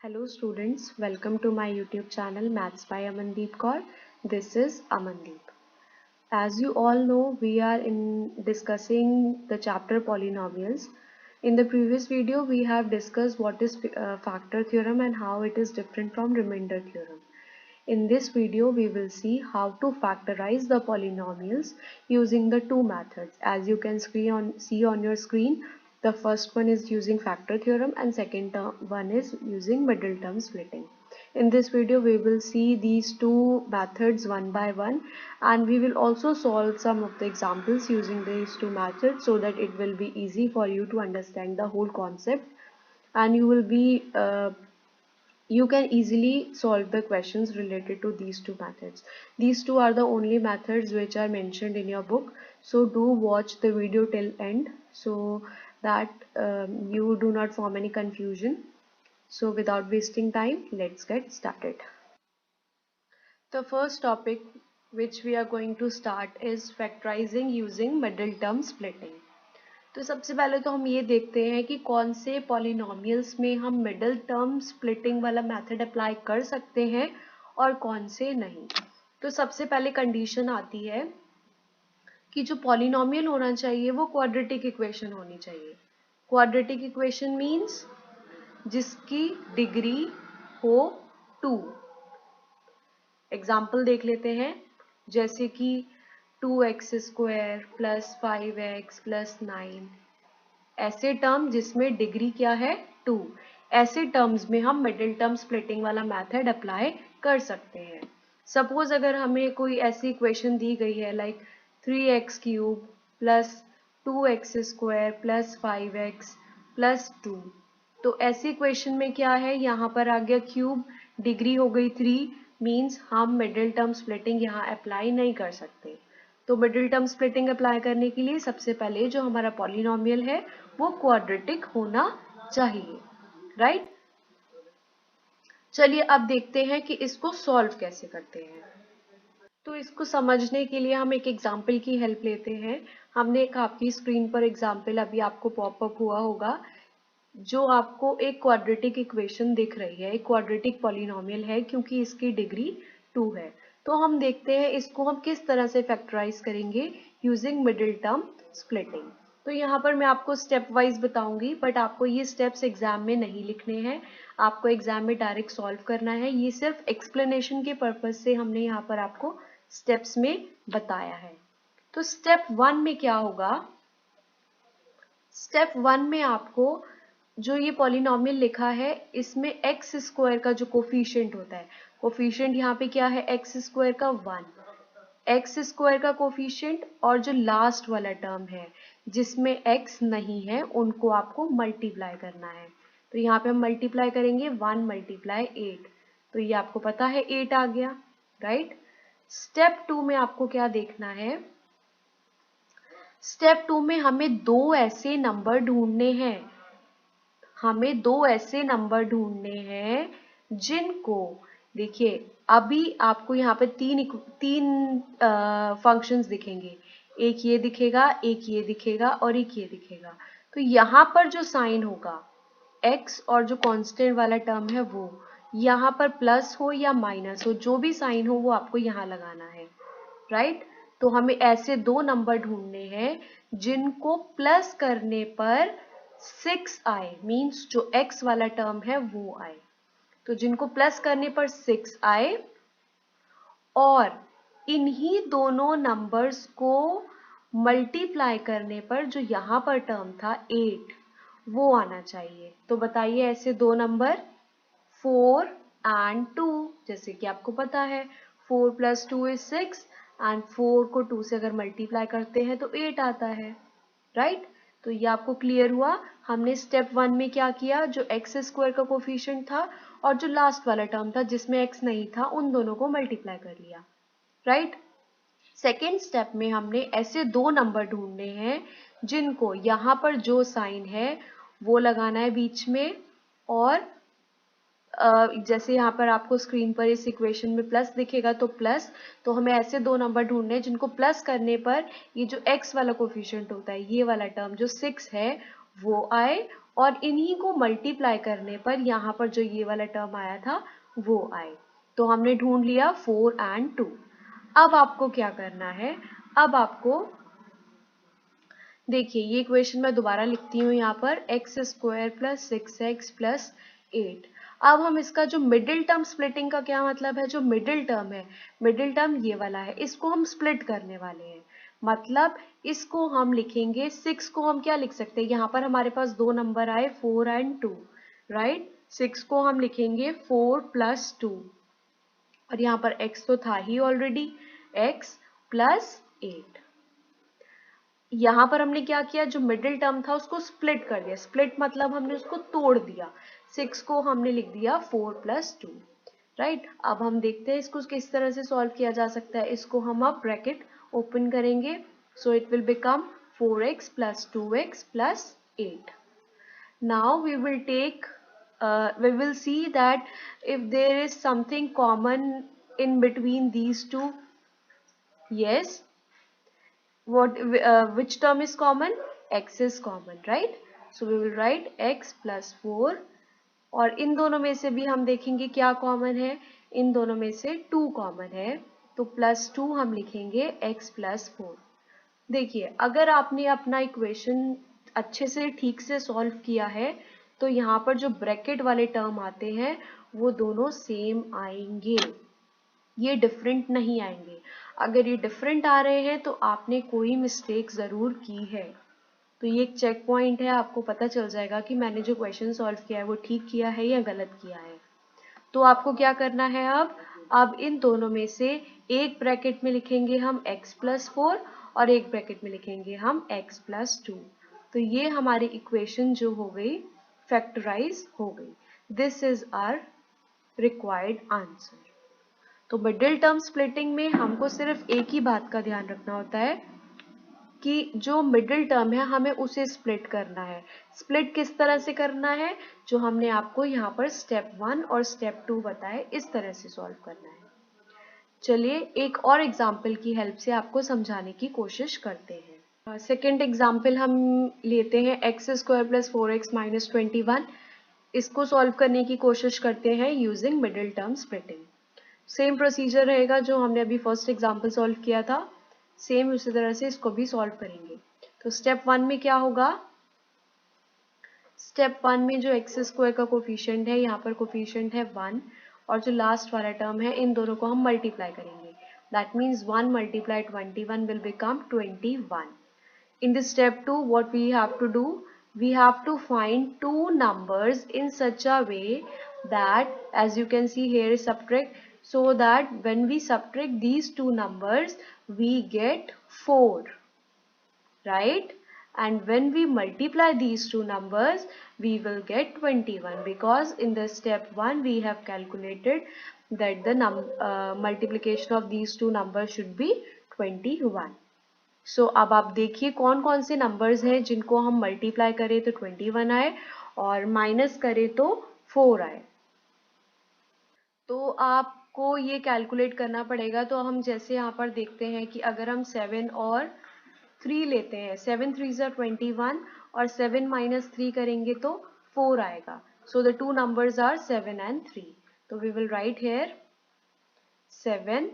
Hello students, welcome to my YouTube channel Maths by Amandeep Kaur. This is Amandeep. As you all know, we are discussing the chapter polynomials. In the previous video, we have discussed what is factor theorem and how it is different from remainder theorem. In this video, we will see how to factorize the polynomials using the two methods. As you can see on your screen, the first one is using factor theorem and second one is using middle term splitting. In this video, we will see these two methods one by one, and we will also solve some of the examples using these two methods so that it will be easy for you to understand the whole concept, and you can easily solve the questions related to these two methods. These two are the only methods which are mentioned in your book, so do watch the video till end so that you do not form any confusion. So without wasting time, let's get started. The first topic which we are going to start is factorizing using middle term splitting. तो सबसे पहले तो हम ये देखते हैं कि कौन से पॉलिनोमियल्स में हम मिडिल टर्म स्प्लिटिंग वाला मेथड अप्लाई कर सकते हैं और कौन से नहीं। तो सबसे पहले कंडीशन आती है कि जो पॉलिनोमियल होना चाहिए वो क्वाड्रेटिक इक्वेशन होनी चाहिए। क्वाड्रेटिक इक्वेशन मीन्स जिसकी डिग्री हो 2। एग्जाम्पल देख लेते हैं, जैसे कि 2x² प्लस 5x प्लस 9, ऐसे टर्म जिसमें डिग्री क्या है 2, ऐसे टर्म्स में हम मिडिल टर्म स्प्लिटिंग वाला मेथड अप्लाई कर सकते हैं। सपोज अगर हमें कोई ऐसी इक्वेशन दी गई है like 3x³ plus 2x² plus 5x plus 2, तो ऐसी इक्वेशन में क्या है, यहाँ पर आ गया क्यूब, डिग्री हो गई 3, मीन्स हम मिडिल टर्म स्प्लिटिंग यहाँ अप्लाई नहीं कर सकते। तो मिडिल टर्म स्प्लिटिंग अप्लाई करने के लिए सबसे पहले जो हमारा पॉलिनोमियल है वो क्वाड्रेटिक होना चाहिए, राइट। चलिए अब देखते हैं कि इसको सॉल्व कैसे करते हैं। तो इसको समझने के लिए हम एक एग्जाम्पल की हेल्प लेते हैं। हमने एक आपकी स्क्रीन पर एग्जाम्पल अभी आपको पॉपअप हुआ होगा, जो आपको एक क्वाड्रेटिक इक्वेशन दिख रही है, एक क्वाड्रेटिक पॉलिनोमियल है क्योंकि इसकी डिग्री 2 है। तो हम देखते हैं इसको हम किस तरह से फैक्टराइज करेंगे यूजिंग मिडिल टर्म स्प्लिटिंग। तो यहाँ पर मैं आपको स्टेप वाइज बताऊंगी, बट आपको ये स्टेप्स एग्जाम में नहीं लिखने हैं, आपको एग्जाम में डायरेक्ट सॉल्व करना है। ये सिर्फ एक्सप्लेनेशन के पर्पज से हमने यहाँ पर आपको स्टेप्स में बताया है। तो स्टेप 1 में क्या होगा, स्टेप 1 में आपको जो ये पॉलिनोमियल लिखा है इसमें x² का जो कोफिशिएंट होता है, कोफिशिएंट यहाँ पे क्या है x² का 1, x² का कोफिशिएंट और जो लास्ट वाला टर्म है जिसमें x नहीं है उनको आपको मल्टीप्लाई करना है। तो यहाँ पे हम मल्टीप्लाई करेंगे 1 × 8, तो ये आपको पता है 8 आ गया, राइट। स्टेप 2 में आपको क्या देखना है, स्टेप 2 में हमें दो ऐसे नंबर ढूंढने हैं, हमें दो ऐसे नंबर ढूंढने हैं जिनको, देखिए अभी आपको यहाँ पे तीन फंक्शंस दिखेंगे, एक ये दिखेगा, एक ये दिखेगा और एक ये दिखेगा। तो यहाँ पर जो साइन होगा x और जो कांस्टेंट वाला टर्म है वो, यहाँ पर प्लस हो या माइनस हो, जो भी साइन हो वो आपको यहाँ लगाना है, राइट। तो हमें ऐसे दो नंबर ढूंढने हैं जिनको प्लस करने पर 6 आए, मीन्स जो x वाला टर्म है वो आए। तो जिनको प्लस करने पर 6 आए और इन्हीं दोनों नंबर्स को मल्टीप्लाई करने पर जो यहाँ पर टर्म था 8 वो आना चाहिए। तो बताइए ऐसे दो नंबर 4 and 2, जैसे कि आपको पता है 4 + 2 = 6 एंड 4 को 2 से अगर मल्टीप्लाई करते हैं तो 8 आता है, राइट। तो ये आपको क्लियर हुआ। हमने स्टेप 1 में क्या किया, जो x² का कोफिशिएंट था और जो लास्ट वाला टर्म था जिसमें x नहीं था उन दोनों को मल्टीप्लाई कर लिया, राइट। सेकेंड स्टेप में हमने ऐसे दो नंबर ढूंढने हैं जिनको यहाँ पर जो साइन है वो लगाना है बीच में, और जैसे यहाँ पर आपको स्क्रीन पर इस इक्वेशन में प्लस दिखेगा तो प्लस, तो हमें ऐसे दो नंबर ढूंढने हैं जिनको प्लस करने पर ये जो x वाला कोफिशिएंट होता है, ये वाला टर्म जो 6 है वो आए और इन्हीं को मल्टीप्लाई करने पर यहाँ पर जो ये वाला टर्म आया था वो आए। तो हमने ढूंढ लिया 4 and 2। अब आपको क्या करना है, अब आपको देखिए ये इक्वेशन मैं दोबारा लिखती हूँ यहाँ पर, x square plus 6x plus 8। अब हम इसका जो मिडिल टर्म, स्प्लिटिंग का क्या मतलब है, जो मिडिल टर्म है, मिडिल टर्म ये वाला है, इसको हम स्प्लिट करने वाले हैं। मतलब इसको हम लिखेंगे, 6 को हम क्या लिख सकते हैं, यहाँ पर हमारे पास दो नंबर आए 4 and 2, राइट। 6 को हम लिखेंगे 4 + 2 और यहाँ पर x तो था ही ऑलरेडी, x + 8। यहाँ पर हमने क्या किया, जो मिडिल टर्म था उसको स्प्लिट कर दिया। स्प्लिट मतलब हमने उसको तोड़ दिया। 6 को हमने लिख दिया 4 + 2, राइट। अब हम देखते हैं इसको किस तरह से सॉल्व किया जा सकता है। इसको हम अब ब्रैकेट ओपन करेंगे, so it will become 4x + 2x + 8। Now we will see that if there is something common in between these two. Yes, which term is common? X is common, right? So we will write x + 4 और इन दोनों में से भी हम देखेंगे क्या common है, इन दोनों में से 2 कॉमन है, तो +2 हम लिखेंगे x + 4। देखिए अगर आपने अपना इक्वेशन अच्छे से ठीक से सॉल्व किया है तो यहाँ पर जो ब्रैकेट वाले टर्म आते हैं वो दोनों सेम आएंगे, ये डिफरेंट नहीं आएंगे। अगर ये डिफरेंट आ रहे हैं तो आपने कोई मिस्टेक ज़रूर की है। तो ये एक चेक पॉइंट है, आपको पता चल जाएगा कि मैंने जो क्वेश्चन सॉल्व किया है वो ठीक किया है या गलत किया है। तो आपको क्या करना है, अब इन दोनों में से एक ब्रैकेट में लिखेंगे हम x + 4 और एक ब्रैकेट में लिखेंगे हम x + 2। तो ये हमारी इक्वेशन जो हो गई फैक्टराइज हो गई। This is our required answer. तो मिडिल टर्म स्प्लिटिंग में हमको सिर्फ एक ही बात का ध्यान रखना होता है कि जो मिडिल टर्म है हमें उसे स्प्लिट करना है। स्प्लिट किस तरह से करना है, जो हमने आपको यहाँ पर स्टेप 1 और स्टेप 2 बताए, इस तरह से सॉल्व करना है। चलिए एक और एग्जाम्पल की हेल्प से आपको समझाने की कोशिश करते हैं। सेकेंड एग्जाम्पल हम लेते हैं x² + 4x - 21। इसको सॉल्व करने की कोशिश करते हैं using middle term splitting. Same procedure रहेगा जो हमने अभी फर्स्ट एग्जाम्पल सॉल्व किया था, सेम उसी तरह से इसको भी सॉल्व करेंगे। तो स्टेप 1 में क्या होगा, स्टेप 1 में जो x² का कोफिशिएंट है, यहाँ पर कोफिशिएंट है 1 और जो लास्ट वाला टर्म है इन दोनों को हम मल्टीप्लाई करेंगे। That means 1 × 21 will become 21। In this step 2, what we have to do? We have to find two numbers in such a way that, as you can see here is subtract, so that when we subtract these two numbers, we get 4, right? And when we multiply these two numbers, we will get 21, because in the step 1 we have calculated that the multiplication of these two numbers should be 21. सो अब आप देखिए कौन कौन से numbers हैं जिनको हम multiply करें तो 21 आए और माइनस करें तो 4 आए। तो आपको ये कैलकुलेट करना पड़ेगा। तो हम जैसे यहाँ पर देखते हैं कि अगर हम 7 और 3 लेते हैं, 7 3 ज़ा 21 और 7 - 3 करेंगे तो 4 आएगा। So the two numbers are 7 and 3। तो we will write here 7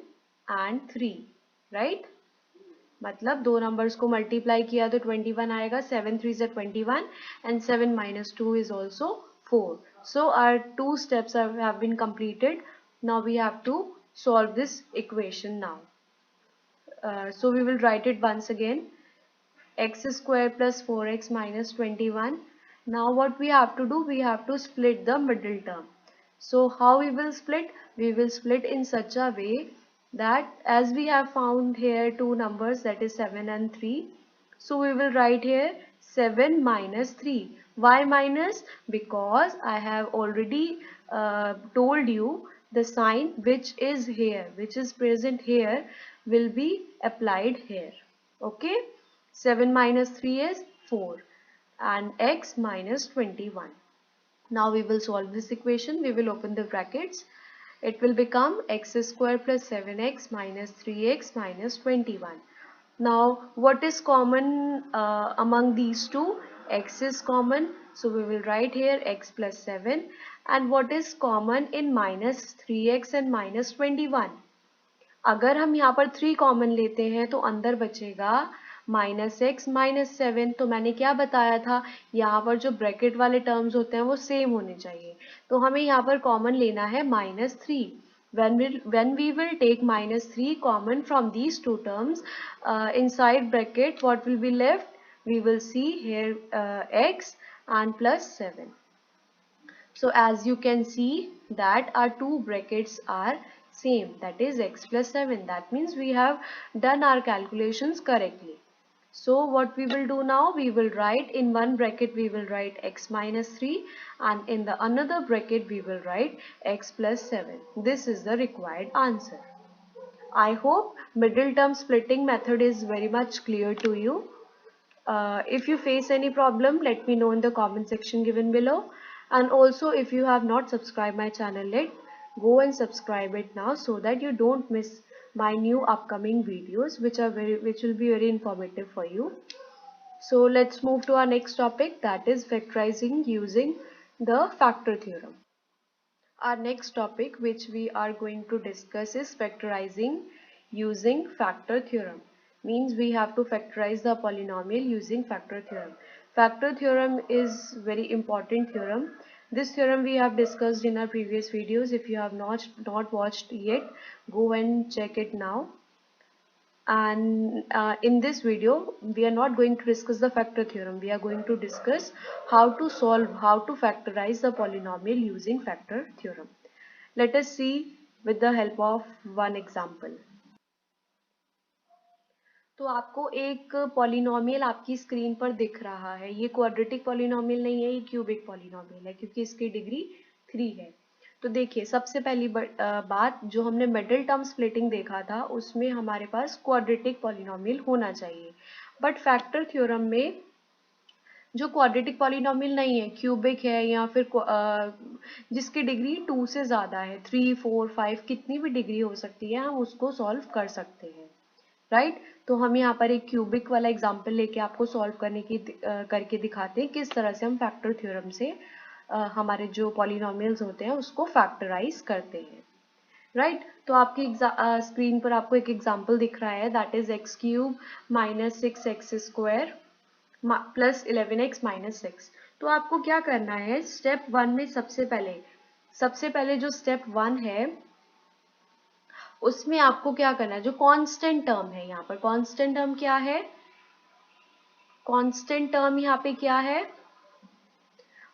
and 3, right. मतलब दो नंबर्स को मल्टीप्लाई किया तो 21 आएगा, 7 3 ज़ा 21 and 7 - 2 is also 4. So our two steps have been completed. Now we have to solve this equation now. So we will write it once again. x² + 4x - 21. Now what we have to do? We have to split the middle term. So how we will split? We will split in such a way that as we have found here two numbers, that is 7 and 3. So we will write here 7 - 3. Why minus? Because I have already told you the sign which is here, which is present here, will be applied here. Okay. 7 - 3 is 4 and x - 21. Now we will solve this equation. We will open the brackets. It will become x² + 7x - 3x - 21. Now what is common among these two? x is common, so we will write here x plus 7. And what is common in minus 3x and minus 21? अगर हम यहाँ पर 3 common लेते हैं तो अंदर बचेगा minus x minus 7। तो मैंने क्या बताया था, यहाँ पर जो ब्रैकेट वाले टर्म्स होते हैं वो सेम होने चाहिए, तो हमें यहाँ पर कॉमन लेना है minus 3। when we will take minus 3 common from these two terms, inside bracket what will be left? We will see here x and plus 7. So as you can see that our two brackets are same, that is x plus 7. That means we have done our calculations correctly. So what we will do now, we will write in one bracket we will write x minus 3 and in the another bracket we will write x plus 7. This is the required answer. I hope middle term splitting method is very much clear to you. If you face any problem, let me know in the comment section given below. And also if you have not subscribed my channel yet, go and subscribe it now so that you don't miss my new upcoming videos which will be very informative for you. So let's move to our next topic, that is factorizing using the factor theorem. Our next topic which we are going to discuss is factorizing using factor theorem. Means we have to factorize the polynomial using factor theorem. Factor theorem is very important theorem. This theorem we have discussed in our previous videos. If you have not watched yet, go and check it now. And in this video we are not going to discuss the factor theorem, we are going to discuss how to factorize the polynomial using factor theorem. Let us see with the help of one example. तो आपको एक polynomial आपकी screen पर दिख रहा है, ये quadratic polynomial नहीं है, ये क्यूबिक पॉलिनोमियल है क्योंकि इसकी डिग्री 3 है। तो देखिए सबसे पहली बात, जो हमने मिडिल टर्म स्प्लिटिंग देखा था उसमें हमारे पास क्वाड्रेटिक पॉलिनोमियल होना चाहिए, बट फैक्टर थ्योरम में जो क्वाड्रेटिक पॉलिनोमियल नहीं है, क्यूबिक है या फिर जिसकी डिग्री 2 से ज़्यादा है, 3, 4, 5 कितनी भी डिग्री हो सकती है, हम उसको सॉल्व कर सकते हैं, राइट। तो हम यहाँ पर एक क्यूबिक वाला एग्जाम्पल लेके आपको सॉल्व करके दिखाते हैं किस तरह से हम फैक्टर थ्योरम से हमारे जो पॉलिनोमियल्स होते हैं उसको फैक्टराइज करते हैं, राइट। तो आपकी स्क्रीन पर आपको एक एग्जाम्पल दिख रहा है, that is x cube minus 6x square plus 11x minus 6। तो आपको क्या करना है, स्टेप 1 में सबसे पहले जो स्टेप 1 है उसमें आपको क्या करना है, जो कांस्टेंट टर्म है, यहाँ पर कांस्टेंट टर्म क्या है, कांस्टेंट टर्म यहाँ पे क्या है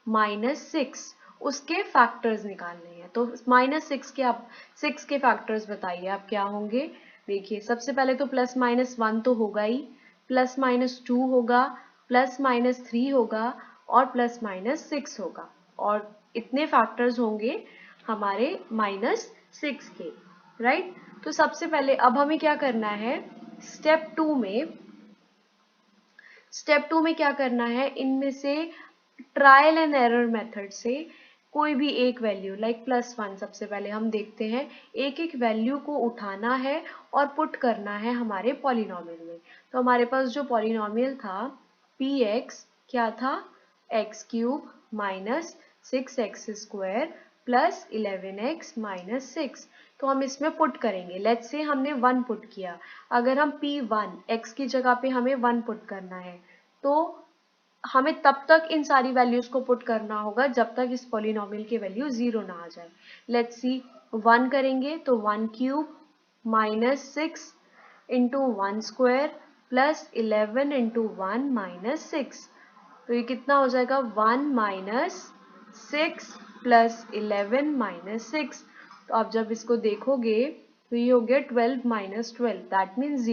-6, उसके फैक्टर्स निकालने हैं। तो -6 के आप 6 के फैक्टर्स बताइए आप क्या होंगे। देखिए सबसे पहले तो +-1 तो होगा ही, +-2 होगा, +-3 होगा और +-6 होगा, और इतने फैक्टर्स होंगे हमारे -6 के, राइट। तो सबसे पहले अब हमें क्या करना है, स्टेप 2 में क्या करना है, इनमें से ट्रायल एंड एरर मेथड से कोई भी एक वैल्यू लाइक +1 सबसे पहले हम देखते हैं, एक एक वैल्यू को उठाना है और पुट करना है हमारे पॉलिनोमियल में। तो हमारे पास जो पॉलिनोमियल था px क्या था, x cube minus 6x square plus 11x minus 6। तो हम इसमें पुट करेंगे, लेट्स से हमने 1 पुट किया, अगर हम p1 x की जगह पे हमें 1 पुट करना है तो हमें तब तक इन सारी वैल्यूज को पुट करना होगा जब तक इस पॉलिनोमियल की वैल्यू 0 ना आ जाए। लेट्स सी 1 करेंगे तो 1 cube minus 6 into 1 square plus 11 into 1 minus 6। तो ये कितना हो जाएगा, 1 माइनस 6 प्लस 11 माइनस 6। तो आप जब इसको देखोगे तो ये हो गया 12 माइनस 12, दैट मीन्स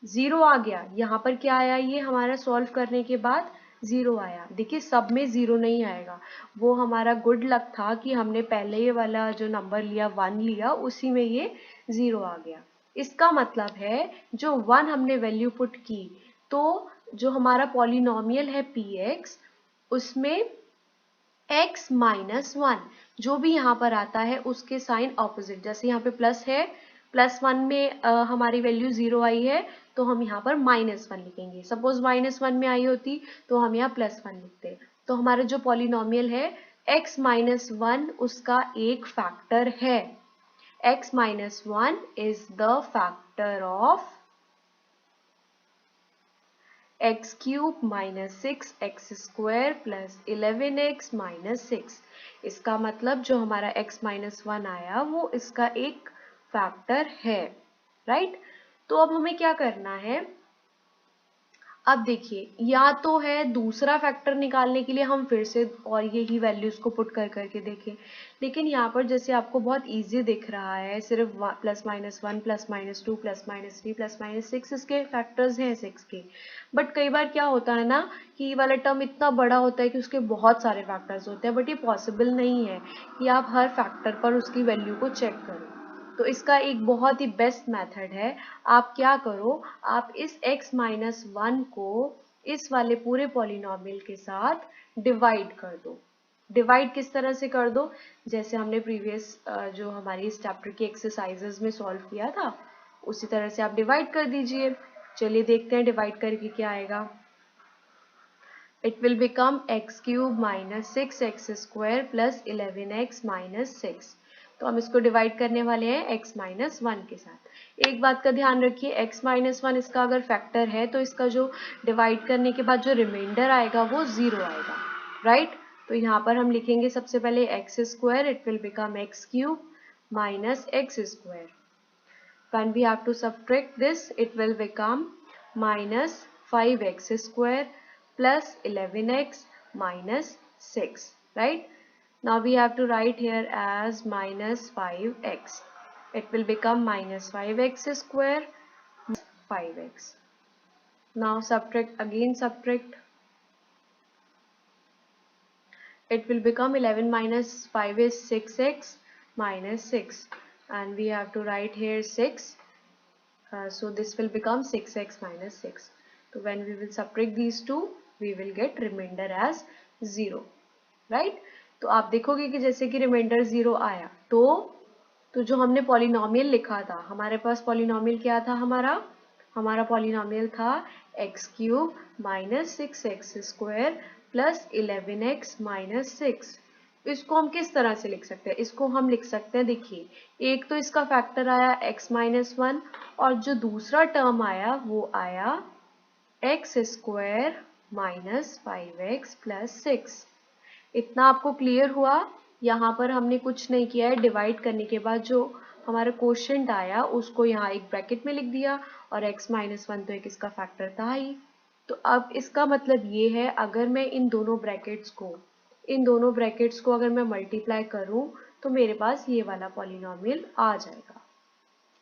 0 आ गया। यहाँ पर क्या आया, ये हमारा सॉल्व करने के बाद 0 आया। देखिए सब में 0 नहीं आएगा, वो हमारा गुड लक था कि हमने पहले ये वाला जो नंबर लिया 1 लिया, उसी में ये 0 आ गया। इसका मतलब है जो 1 हमने वैल्यू पुट की, तो जो हमारा पॉलिनोमियल है px, उसमें x-1 जो भी यहाँ पर आता है उसके साइन ऑपोजिट, जैसे यहाँ पे प्लस है +1 में हमारी वैल्यू 0 आई है तो हम यहाँ पर -1 लिखेंगे। सपोज -1 में आई होती तो हम यहाँ +1 लिखते। तो हमारा जो पॉलिनोमियल है x-1 उसका एक फैक्टर है। x-1 is the factor of x cube minus 6x square plus 11x minus 6। इसका मतलब जो हमारा x-1 आया वो इसका एक फैक्टर है, राइट। तो अब हमें क्या करना है, अब देखिए या तो है दूसरा फैक्टर निकालने के लिए हम फिर से और यही वैल्यूज को पुट कर करके देखें, लेकिन यहाँ पर जैसे आपको बहुत इजी दिख रहा है सिर्फ +-1 +-2 +-3 +-6 इसके फैक्टर्स हैं 6 के। बट कई बार क्या होता है ना कि ये वाला टर्म इतना बड़ा होता है कि उसके बहुत सारे फैक्टर्स होते हैं, बट ये पॉसिबल नहीं है कि आप हर फैक्टर पर उसकी वैल्यू को चेक करो। तो इसका एक बहुत ही बेस्ट मेथड है, आप क्या करो, आप इस x-1 को इस वाले पूरे पॉलिनोमियल के साथ डिवाइड कर दो। डिवाइड किस तरह से कर दो, जैसे हमने प्रीवियस जो हमारी इस चैप्टर की एक्सरसाइजेज में सॉल्व किया था उसी तरह से आप डिवाइड कर दीजिए। चलिए देखते हैं डिवाइड करके क्या आएगा। It will become x cube minus 6x square plus 11x minus 6। तो हम इसको डिवाइड करने वाले हैं x-1 के साथ। एक बात का ध्यान रखिए, x-1 इसका अगर फैक्टर है तो इसका जो डिवाइड करने के बाद जो रिमाइंडर आएगा वो 0 आएगा, राइट। तो यहाँ पर हम लिखेंगे सबसे पहले x square, it will become x cube minus x square. When we have to subtract this, it will become minus 5x square plus 11x minus 6, right? Now we have to write here as minus 5x. It will become minus 5x square minus 5x. Now subtract, again subtract. It will become 11 minus 5 is 6x minus 6, and we have to write here 6. So this will become 6x minus 6. So when we will subtract these two, we will get remainder as 0, right? तो आप देखोगे कि जैसे कि reminder 0 आया तो जो हमने पॉलिनोमियल लिखा था, हमारे पास पॉलिनोमियल क्या था, हमारा पॉलिनोमियल था x cube minus 6x square plus 11x minus 6। इसको हम किस तरह से लिख सकते हैं, इसको हम लिख सकते हैं, देखिए एक तो इसका फैक्टर आया x-1 और जो दूसरा टर्म आया वो आया x square minus 5x plus 6। इतना आपको क्लियर हुआ। यहाँ पर हमने कुछ नहीं किया है, डिवाइड करने के बाद जो हमारा क्वोशिएंट आया उसको यहाँ एक ब्रैकेट में लिख दिया और x-1 तो एक इसका फैक्टर था ही। तो अब इसका मतलब ये है, अगर मैं इन दोनों ब्रैकेट्स को अगर मैं मल्टीप्लाई करूं तो मेरे पास ये वाला पॉलिनोमियल आ जाएगा,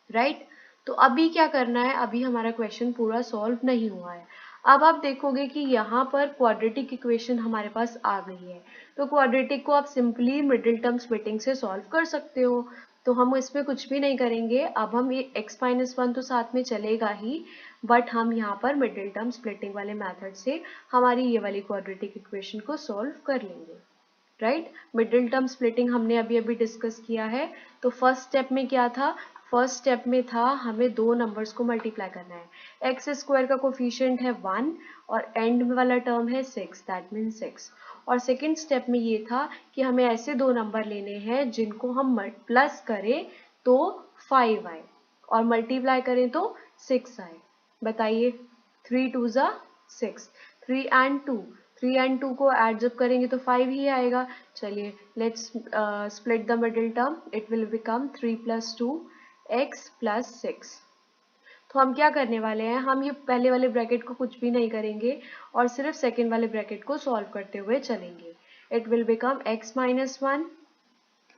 राइट। तो अभी क्या करना है, अभी हमारा क्वेश्चन पूरा सॉल्व नहीं हुआ है। अब आप देखोगे कि यहाँ पर क्वाड्रेटिक इक्वेशन हमारे पास आ गई है, तो क्वाड्रेटिक को आप सिंपली मिडिल टर्म स्प्लिटिंग से सॉल्व कर सकते हो। तो हम इसमें कुछ भी नहीं करेंगे, अब हम ये x-1 तो साथ में चलेगा ही, बट हम यहाँ पर मिडिल टर्म स्प्लिटिंग वाले मेथड से हमारी ये वाली क्वाड्रेटिक इक्वेशन को सॉल्व कर लेंगे, राइट। मिडिल टर्म स्प्लिटिंग हमने अभी अभी डिस्कस किया है। तो फर्स्ट स्टेप में क्या था, फर्स्ट स्टेप में था हमें दो नंबर्स को मल्टीप्लाई करना है। एक्स स्क्वायर का कोफिशिएंट है 1 और एंड में वाला टर्म है 6, दैट मीन 6। और सेकेंड स्टेप में ये था कि हमें ऐसे दो नंबर लेने हैं जिनको हम प्लस करें तो 5 आए और मल्टीप्लाई करें तो 6 आए। बताइए, 3 2 ज़ा 6, 3 एंड 2 को ऐड जब करेंगे तो 5 ही आएगा। चलिए let's split the middle term, it will become 3 + 2 x + 6। तो हम क्या करने वाले हैं, हम ये पहले वाले ब्रैकेट को कुछ भी नहीं करेंगे और सिर्फ सेकेंड वाले ब्रैकेट को सॉल्व करते हुए चलेंगे। It will become x-1।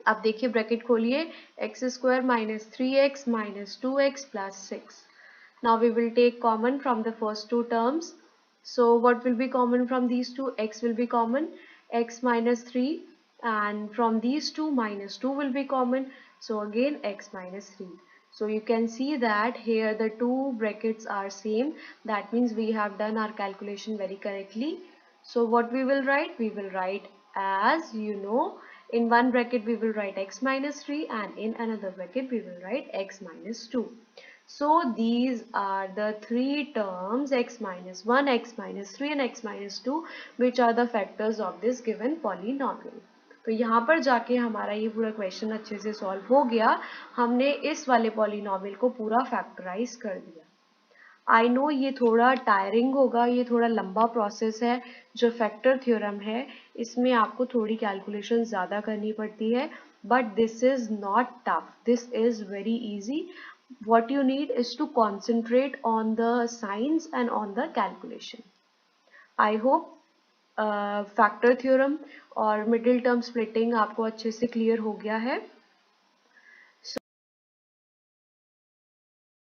अब देखिए ब्रैकेट खोलिए, x² - 3x - 2x + 6। Now we will take common from the first two terms. So what will be common from these two? X will be common, x - 3, and from these two -2 will be common. So again x - 3. So you can see that here the two brackets are same. That means we have done our calculation very correctly. So what we will write? We will write as, you know, In one bracket we will write x minus 3 and in another bracket we will write x minus 2. So these are the three terms x minus 1, x minus 3 and x minus 2 which are the factors of this given polynomial. तो यहाँ पर जाके हमारा ये पूरा question अच्छे से solve हो गया, हमने इस वाले पॉलिनोमियल को पूरा फैक्टराइज कर दिया। आई नो ये थोड़ा टायरिंग होगा, ये थोड़ा लंबा प्रोसेस है, जो फैक्टर थ्योरम है इसमें आपको थोड़ी कैलकुलेशन ज़्यादा करनी पड़ती है, but this is not tough, this is very easy. What you need is to concentrate on the signs and on the calculation. I hope factor theorem और मिडिल टर्म स्प्लिटिंग आपको अच्छे से क्लियर हो गया है.